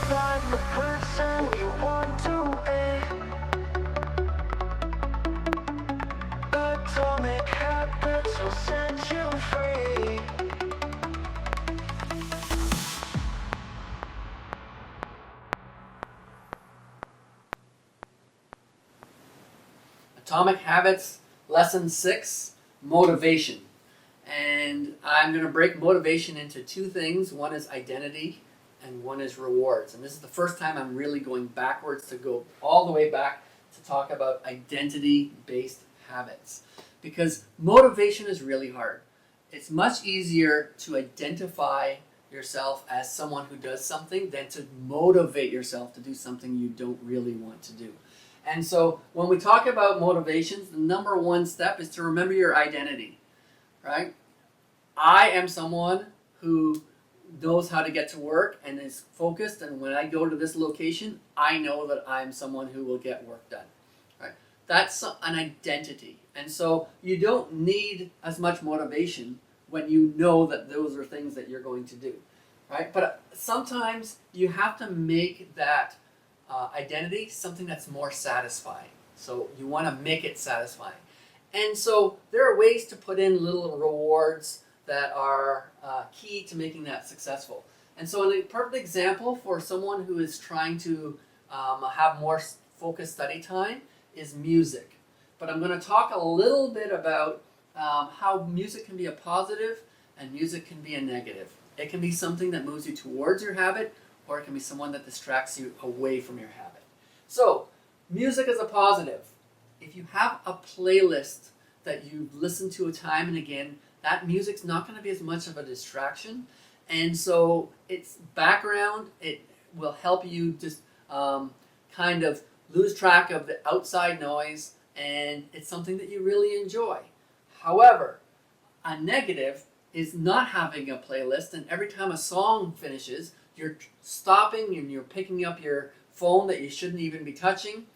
find the person you want to be. Atomic habits will set you free. Atomic Habits, Lesson 6, Motivation. And I'm going to break motivation into two things. One is identity and one is rewards. And this is the first time I'm really going backwards to go all the way back to talk about identity-based habits. Because motivation is really hard. It's much easier to identify yourself as someone who does something than to motivate yourself to do something you don't really want to do. And so when we talk about motivations, the number one step is to remember your identity, right? I am someone who knows how to get to work and is focused, and when I go to this location, I know that I'm someone who will get work done, right? That's an identity. And so you don't need as much motivation when you know that those are things that you're going to do, right? But sometimes you have to make that identity something that's more satisfying. So you want to make it satisfying. And so there are ways to put in little rewards that are key to making that successful. And so a perfect example for someone who is trying to have more focused study time is music. But I'm going to talk a little bit about how music can be a positive and music can be a negative. It can be something that moves you towards your habit, or it can be someone that distracts you away from your habit. So, music is a positive. If you have a playlist that you listen to time and again, that music's not going to be as much of a distraction. And so it's background. It will help you just kind of lose track of the outside noise, and it's something that you really enjoy. However, a negative is not having a playlist, and every time a song finishes, you're stopping and you're picking up your phone that you shouldn't even be touching,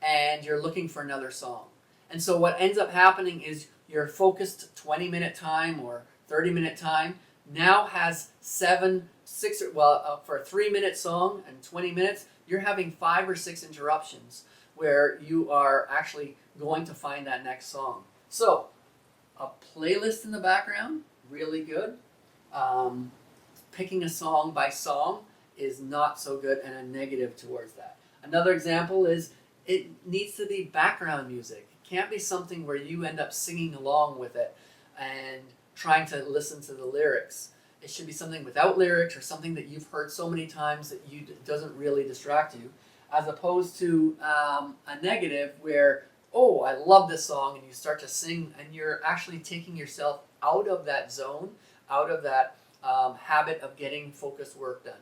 and you're looking for another song. And so what ends up happening is your focused 20-minute time or 30-minute time now has for a 3-minute song and 20 minutes, you're having 5 or 6 interruptions where you are actually going to find that next song. So a playlist in the background, really good. Picking a song by song is not so good, and a negative towards that. Another example is it needs to be background music. It can't be something where you end up singing along with it and trying to listen to the lyrics. It should be something without lyrics or something that you've heard so many times that doesn't really distract you, as opposed to a negative where, oh, I love this song, and you start to sing and you're actually taking yourself out of that zone, out of that habit of getting focused work done.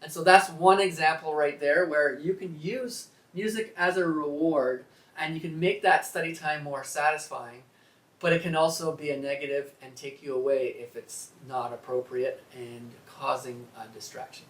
And so that's one example right there where you can use music as a reward and you can make that study time more satisfying, but it can also be a negative and take you away if it's not appropriate and causing a distraction.